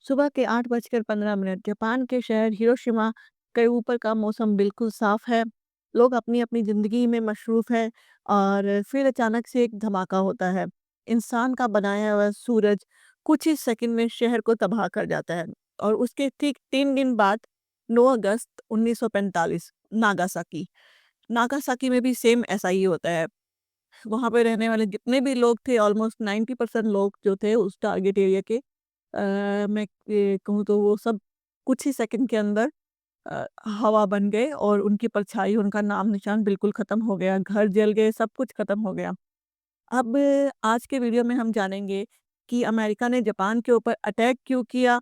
सुबह के 8:15 जापान के शहर हिरोशिमा के ऊपर का मौसम बिल्कुल साफ है। लोग अपनी अपनी ज़िंदगी में मशरूफ़ हैं और फिर अचानक से एक धमाका होता है। इंसान का बनाया हुआ सूरज कुछ ही सेकंड में शहर को तबाह कर जाता है और उसके ठीक 3 दिन बाद 9 अगस्त 1945 नागासाकी। नागासाकी में भी सेम ऐसा ही होता है। वहाँ पे रहने वाले जितने भी लोग थे ऑलमोस्ट 90% लोग जो थे उस टारगेट एरिया के मैं ये कहूँ तो वो सब कुछ ही सेकंड के अंदर हवा बन गए और उनकी परछाई, उनका नाम-निशान बिल्कुल ख़त्म हो गया। घर जल गए, सब कुछ ख़त्म हो गया। अब आज के वीडियो में हम जानेंगे कि अमेरिका ने जापान के ऊपर अटैक क्यों किया?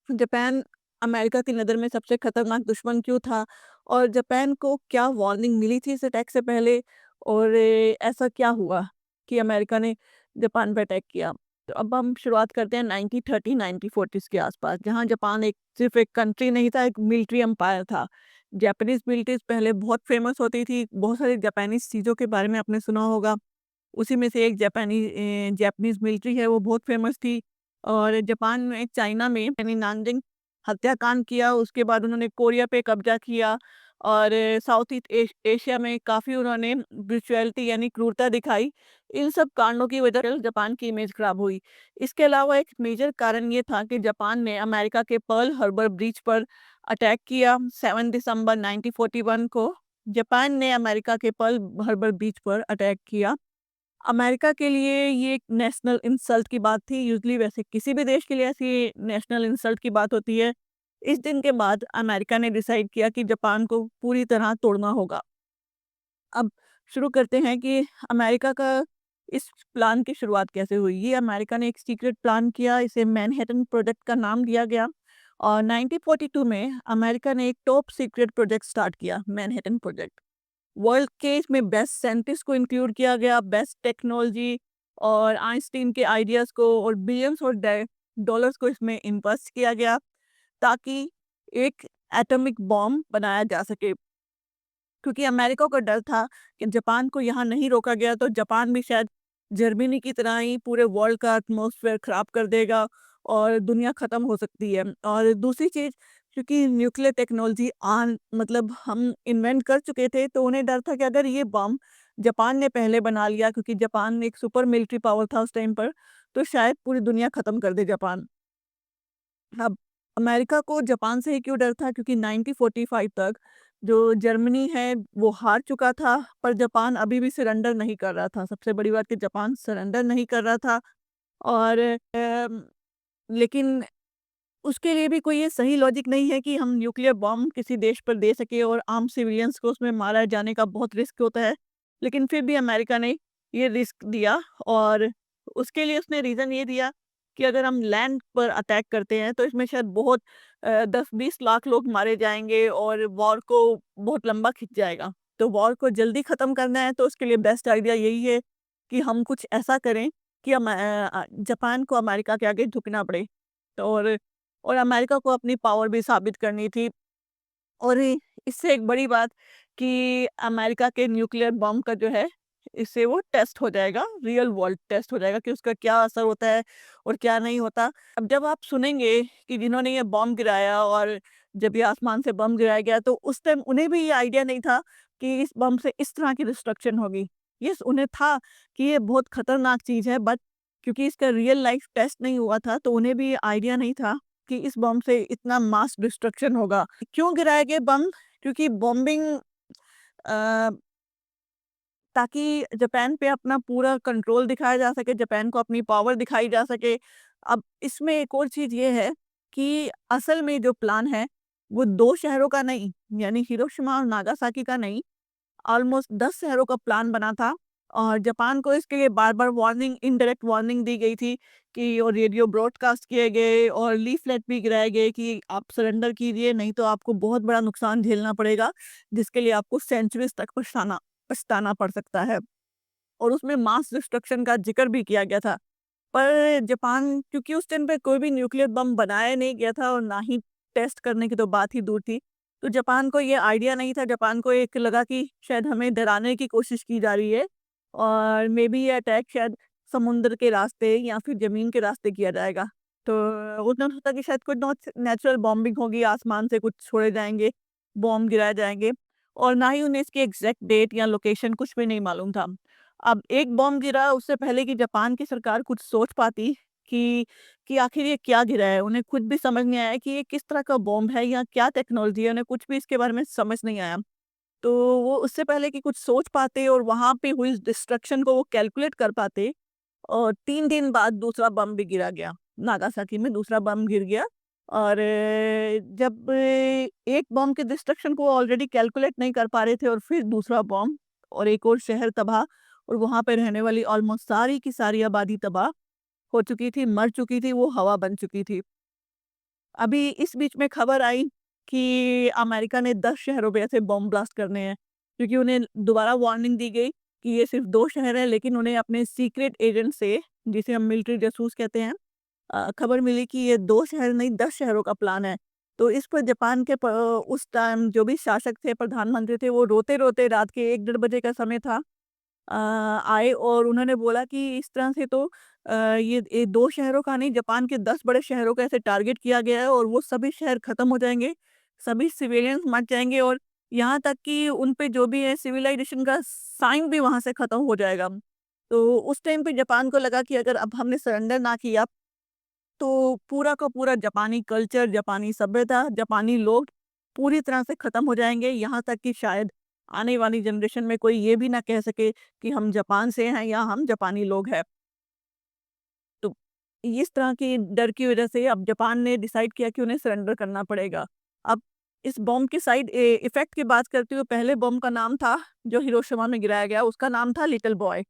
जापान अमेरिका की नज़र में सबसे खतरनाक दुश्मन क्यों था? और जापान को क्या वार्निंग मिली थी इस अटैक से पहले? और ऐसा क्या हुआ कि अमेरिका ने जापान पे अटैक किया? तो अब हम शुरुआत करते हैं 1930 1940s के आसपास, जहाँ जापान एक सिर्फ़ एक कंट्री नहीं था, एक मिलिट्री एम्पायर था। जापानीज़ मिलिट्रीज़ पहले बहुत फ़ेमस होती थी, बहुत सारी जापानीज़ चीज़ों के बारे में आपने सुना होगा। उसी में से एक जापानीज़ मिलिट्री है, वो बहुत फ़ेमस थी। और जापान में चाइना में यानी नानजिंग हत्याकांड किया, उसके बाद उन्होंने कोरिया पे कब्ज़ा किया और साउथ ईस्ट एशिया में काफ़ी उन्होंने ब्रुचैलिटी यानी क्रूरता दिखाई। इन सब कांडों की वजह से जापान की इमेज खराब हुई। इसके अलावा एक मेजर कारण ये था कि जापान ने अमेरिका के पर्ल हार्बर ब्रीच पर अटैक किया 7 दिसंबर 1941 को। जापान ने अमेरिका के पर्ल हार्बर बीच पर अटैक किया। अमेरिका के लिए ये एक नेशनल इंसल्ट की बात थी। यूजुअली वैसे किसी भी देश के लिए ऐसी नेशनल इंसल्ट की बात होती है। इस दिन के बाद अमेरिका ने डिसाइड किया कि जापान को पूरी तरह तोड़ना होगा। अब शुरू करते हैं कि अमेरिका का इस प्लान की शुरुआत कैसे हुई। ये अमेरिका ने एक सीक्रेट प्लान किया, इसे मैनहट्टन प्रोजेक्ट का नाम दिया गया और 1942 में अमेरिका ने एक टॉप सीक्रेट प्रोजेक्ट स्टार्ट किया, मैनहट्टन प्रोजेक्ट। वर्ल्ड के इसमें बेस्ट साइंटिस्ट को इंक्लूड किया गया, बेस्ट टेक्नोलॉजी और आइंस्टीन के आइडियाज़ को और बिलियंस और डॉलर्स को इसमें इन्वेस्ट किया गया ताकि एक एटॉमिक बॉम्ब बनाया जा सके। क्योंकि अमेरिका को डर था कि जापान को यहाँ नहीं रोका गया तो जापान भी शायद जर्मनी की तरह ही पूरे वर्ल्ड का एटमॉस्फेयर खराब कर देगा और दुनिया ख़त्म हो सकती है। और दूसरी चीज़, क्योंकि न्यूक्लियर टेक्नोलॉजी आन मतलब हम इन्वेंट कर चुके थे, तो उन्हें डर था कि अगर ये बम जापान ने पहले बना लिया, क्योंकि जापान एक सुपर मिलिट्री पावर था उस टाइम पर, तो शायद पूरी दुनिया ख़त्म कर दे जापान। अब अमेरिका को जापान से ही क्यों डर था? क्योंकि 1945 तक जो जर्मनी है वो हार चुका था, पर जापान अभी भी सरेंडर नहीं कर रहा था। सबसे बड़ी बात कि जापान सरेंडर नहीं कर रहा था और लेकिन उसके लिए भी कोई ये सही लॉजिक नहीं है कि हम न्यूक्लियर बॉम्ब किसी देश पर दे सकें और आम सिविलियंस को उसमें मारा जाने का बहुत रिस्क होता है। लेकिन फिर भी अमेरिका ने ये रिस्क दिया और उसके लिए उसने रीज़न ये दिया कि अगर हम लैंड पर अटैक करते हैं तो इसमें शायद बहुत 10-20 लाख लोग मारे जाएँगे और वॉर को बहुत लंबा खिंच जाएगा। तो वॉर को जल्दी ख़त्म करना है तो उसके लिए बेस्ट आइडिया यही है कि हम कुछ ऐसा करें कि जापान को अमेरिका के आगे झुकना पड़े। और और अमेरिका को अपनी पावर भी साबित करनी थी। और इससे एक बड़ी बात कि अमेरिका के न्यूक्लियर बॉम्ब का जो है, इससे वो टेस्ट हो जाएगा, रियल वर्ल्ड टेस्ट हो जाएगा कि उसका क्या असर होता है और क्या नहीं होता। अब जब आप सुनेंगे कि जिन्होंने ये बॉम्ब गिराया और जब ये आसमान से बम गिराया गया, तो उस टाइम उन्हें भी ये आइडिया नहीं था कि इस बम से इस तरह की डिस्ट्रक्शन होगी। यस, उन्हें था कि ये बहुत खतरनाक चीज़ है, बट क्योंकि इसका रियल लाइफ टेस्ट नहीं हुआ था, तो उन्हें भी ये आइडिया नहीं था कि इस बम से इतना मास डिस्ट्रक्शन होगा। क्यों गिराए गए बम? क्योंकि बॉम्बिंग अ, ताकि जापान पे अपना पूरा कंट्रोल दिखाया जा सके, जापान को अपनी पावर दिखाई जा सके। अब इसमें एक और चीज़ ये है कि असल में जो प्लान है, वो 2 शहरों का नहीं, यानी हिरोशिमा और नागासाकी का नहीं, ऑलमोस्ट 10 शहरों का प्लान बना था और जापान को इसके लिए बार-बार वार्निंग, इनडायरेक्ट वार्निंग दी गई थी कि और रेडियो ब्रॉडकास्ट किए गए और लीफलेट भी गिराए गए कि आप सरेंडर कीजिए, नहीं तो आपको बहुत बड़ा नुकसान झेलना पड़ेगा, जिसके लिए आपको सेंचुरीज़ तक पछताना पछताना पड़ सकता है। और उसमें मास डिस्ट्रक्शन का ज़िक्र भी किया गया था। पर जापान, क्योंकि उस टाइम पे कोई भी न्यूक्लियर बम बनाया नहीं गया था और ना ही टेस्ट करने की तो बात ही दूर थी। तो जापान को ये आइडिया नहीं था, जापान को एक लगा कि शायद हमें डराने की कोशिश की जा रही है और मेबी ये अटैक शायद समुद्र के रास्ते या फिर ज़मीन के रास्ते किया जाएगा। तो उतना सोचा कि शायद कोई नॉच नेचुरल बॉम्बिंग होगी, आसमान से कुछ छोड़े जाएँगे, बॉम्ब गिराए जाएँगे और ना ही उन्हें इसकी एग्ज़ैक्ट डेट या लोकेशन कुछ भी नहीं मालूम था। अब एक बॉम्ब गिरा उससे पहले कि जापान की सरकार कुछ सोच पाती कि आखिर ये क्या गिरा है? उन्हें खुद भी समझ नहीं आया कि ये किस तरह का बॉम्ब है या क्या टेक्नोलॉजी है, उन्हें कुछ भी इसके बारे में समझ नहीं आया। तो वो उससे पहले कि कुछ सोच पाते और वहाँ पे हुई डिस्ट्रक्शन को वो कैलकुलेट कर पाते और 3 दिन बाद दूसरा बम भी गिरा गया। नागासाकी में दूसरा बम गिर गया और जब एक बम के डिस्ट्रक्शन को ऑलरेडी कैलकुलेट नहीं कर पा रहे थे और फिर दूसरा बम और एक और शहर तबाह और वहाँ पे रहने वाली ऑलमोस्ट सारी की सारी आबादी तबाह हो चुकी थी, मर चुकी थी, वो हवा बन चुकी थी। अभी इस बीच में खबर आई कि अमेरिका ने 10 शहरों पे ऐसे बॉम्ब ब्लास्ट करने हैं, क्योंकि उन्हें दोबारा वार्निंग दी गई कि ये सिर्फ़ 2 शहर हैं, लेकिन उन्हें अपने सीक्रेट एजेंट से, जिसे हम मिलिट्री जासूस कहते हैं, खबर मिली कि ये 2 शहर नहीं 10 शहरों का प्लान है। तो इस पर जापान के उस टाइम जो भी शासक थे, प्रधानमंत्री थे, वो रोते-रोते रात के 1 डेढ़ बजे का समय था, आए और उन्होंने बोला कि इस तरह से तो ये 2 शहरों का नहीं, जापान के 10 बड़े शहरों का ऐसे टारगेट किया गया है और वो सभी शहर खत्म हो जाएँगे, सभी सिविलियंस मर जाएँगे और यहाँ तक कि उन पे जो भी है सिविलाइज़ेशन का साइन भी वहाँ से खत्म हो जाएगा। तो उस टाइम पे जापान को लगा कि अगर अब हमने सरेंडर ना किया, तो पूरा का पूरा जापानी कल्चर, जापानी सभ्यता, जापानी लोग पूरी तरह से खत्म हो जाएँगे, यहाँ तक कि शायद आने वाली जनरेशन में कोई ये भी ना कह सके कि हम जापान से हैं या हम जापानी लोग हैं। तो इस तरह की डर की वजह से अब जापान ने डिसाइड किया कि उन्हें सरेंडर करना पड़ेगा। अब इस बॉम्ब के इफ़ेक्ट की बात करते हुए पहले बॉम्ब का नाम था, जो हिरोशिमा में गिराया गया, उसका नाम था लिटिल बॉय।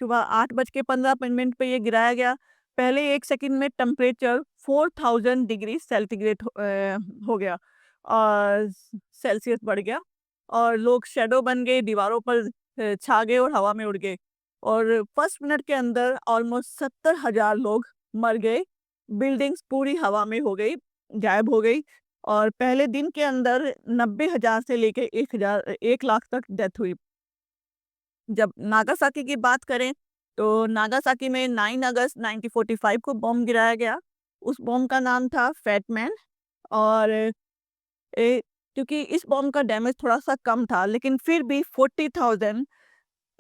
सुबह 8 बज के 15 मिनट पे ये गिराया गया। पहले 1 सेकंड में टेम्परेचर 4000 डिग्री सेंटीग्रेड हो गया और सेल्सियस बढ़ गया और लोग शैडो बन गए, दीवारों पर छा गए और हवा में उड़ गए। और फर्स्ट मिनट के अंदर ऑलमोस्ट 70,000 लोग मर गए। बिल्डिंग्स पूरी हवा में हो गई, गायब हो गई और पहले दिन के अंदर 90,000 से लेके 1 लाख तक डेथ हुई। जब नागासाकी की बात करें, तो नागासाकी में 9 अगस्त 1945 को बॉम्ब गिराया गया। उस बॉम्ब का नाम था फैट मैन और क्योंकि इस बॉम्ब का डैमेज थोड़ा-सा कम था, लेकिन फिर भी 40,000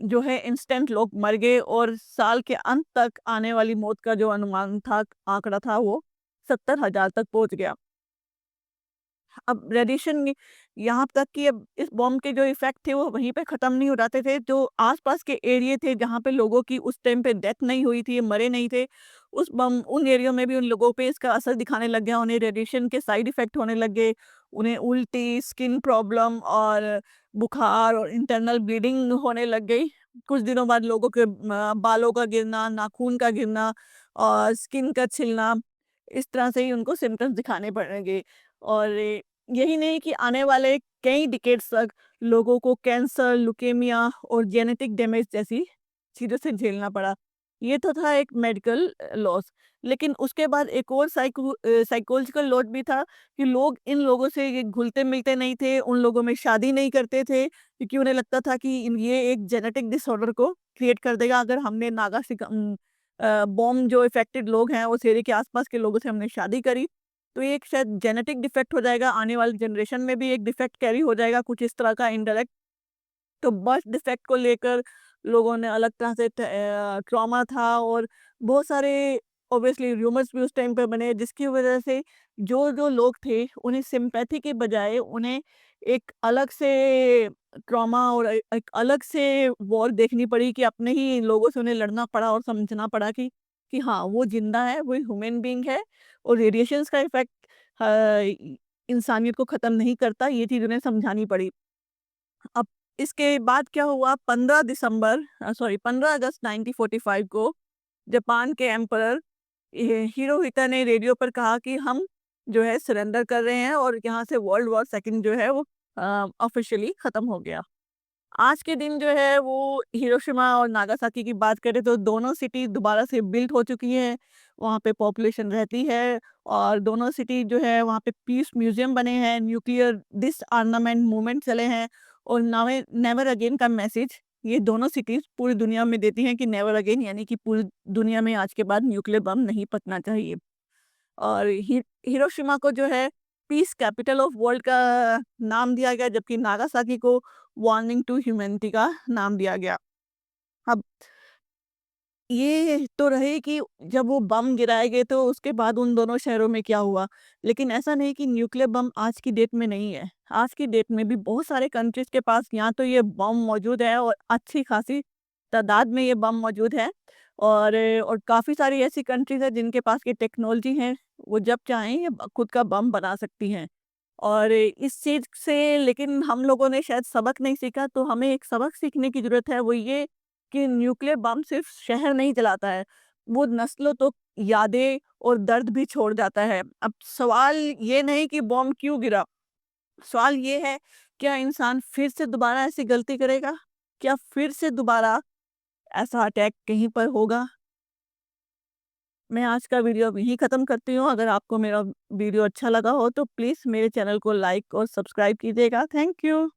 जो है इंस्टेंट लोग मर गए और साल के अंत तक आने वाली मौत का जो अनुमान था, आंकड़ा था वो 70,000 तक पहुँच गया। अब रेडिएशन यहाँ तक कि अब इस बॉम्ब के जो इफ़ेक्ट थे वो वहीं पे ख़त्म नहीं हो जाते थे, जो आस-पास के एरिये थे जहाँ पे लोगों की उस टाइम पे डेथ नहीं हुई थी, मरे नहीं थे, उन एरियो में भी उन लोगों पे इसका असर दिखाने लग गया, उन्हें रेडिएशन के साइड इफ़ेक्ट होने लग गए, उन्हें उल्टी, स्किन प्रॉब्लम और बुखार और इंटरनल ब्लीडिंग होने लग गई। कुछ दिनों बाद लोगों के बालों का गिरना, नाखून का गिरना और स्किन का छिलना, इस तरह से ही उनको सिम्पटम्स दिखाने पड़ेंगे। और यही नहीं कि आने वाले कई डिकेड्स तक लोगों को कैंसर, ल्यूकेमिया और जेनेटिक डैमेज जैसी चीज़ों से झेलना पड़ा। ये तो था एक मेडिकल लॉस। लेकिन उसके बाद एक और साइकोलॉजिकल लॉस भी था कि लोग इन लोगों से ये घुलते-मिलते नहीं थे, उन लोगों में शादी नहीं करते थे, क्योंकि उन्हें लगता था कि ये एक जेनेटिक डिसऑर्डर को क्रिएट कर देगा अगर हमने बॉम्ब जो इफ़ेक्टेड लोग हैं, उस एरिया के आस-पास के लोगों से हमने शादी करी, तो ये एक शायद जेनेटिक डिफेक्ट हो जाएगा, आने वाली जनरेशन में भी एक डिफेक्ट कैरी हो जाएगा कुछ इस तरह का इनडायरेक्ट। तो बर्थ डिफेक्ट को लेकर लोगों ने अलग तरह से ट्रॉमा था और बहुत सारे ऑब्वियसली रूमर्स भी उस टाइम पे बने, जिसकी वजह से जो लोग थे उन्हें सिंपैथी के बजाय उन्हें एक अलग से ट्रॉमा और एक अलग से वॉर देखनी पड़ी कि अपने ही लोगों से उन्हें लड़ना पड़ा और समझना पड़ा कि हाँ, वो जिंदा है, वो ह्यूमन बीइंग है और रेडिएशंस का इफेक्ट इंसानियत को खत्म नहीं करता, ये चीज़ उन्हें समझानी पड़ी। अब इसके बाद क्या हुआ, 15 अगस्त 1945 को जापान के एम्परर हिरोहितो ने रेडियो पर कहा कि हम जो है सरेंडर कर रहे हैं और यहाँ से वर्ल्ड वॉर सेकंड जो है वो ऑफिशियली खत्म हो गया। आज के दिन जो है वो हिरोशिमा और नागासाकी की बात करें तो दोनों सिटी दोबारा से बिल्ड हो चुकी हैं, वहाँ पे पॉपुलेशन रहती है और दोनों सिटी जो है वहाँ पे पीस म्यूजियम बने हैं, न्यूक्लियर डिसआर्मामेंट मूवमेंट चले हैं और नावे नेवर अगेन का मैसेज ये दोनों सिटीज़ पूरी दुनिया में देती हैं कि नेवर अगेन, यानी कि पूरी दुनिया में आज के बाद न्यूक्लियर बम नहीं फटना चाहिए। और हिरोशिमा को जो है पीस कैपिटल ऑफ वर्ल्ड का नाम दिया गया, जबकि नागासाकी को वार्निंग टू ह्यूमैनिटी का नाम दिया गया। अब ये तो रहे कि जब वो बम गिराए गए तो उसके बाद उन दोनों शहरों में क्या हुआ। लेकिन ऐसा नहीं कि न्यूक्लियर बम आज की डेट में नहीं है। आज की डेट में भी बहुत सारे कंट्रीज़ के पास यहाँ तो ये बम मौजूद है और अच्छी खासी तादाद में ये बम मौजूद है। और काफ़ी सारी ऐसी कंट्रीज़ हैं जिनके पास ये टेक्नोलॉजी है, वो जब चाहें ये खुद का बम बना सकती हैं। और इस चीज़ से लेकिन हम लोगों ने शायद सबक नहीं सीखा, तो हमें एक सबक सीखने की ज़रूरत है, वो ये कि न्यूक्लियर बम सिर्फ शहर नहीं जलाता है, वो नस्लों तो यादें और दर्द भी छोड़ जाता है। अब सवाल ये नहीं कि बम क्यों गिरा, सवाल ये है क्या इंसान फिर से दोबारा ऐसी गलती करेगा? क्या फिर से दोबारा ऐसा अटैक कहीं पर होगा? मैं आज का वीडियो अब यहीं ख़त्म करती हूँ। अगर आपको मेरा वीडियो अच्छा लगा हो तो प्लीज़ मेरे चैनल को लाइक और सब्सक्राइब कीजिएगा। Thank you.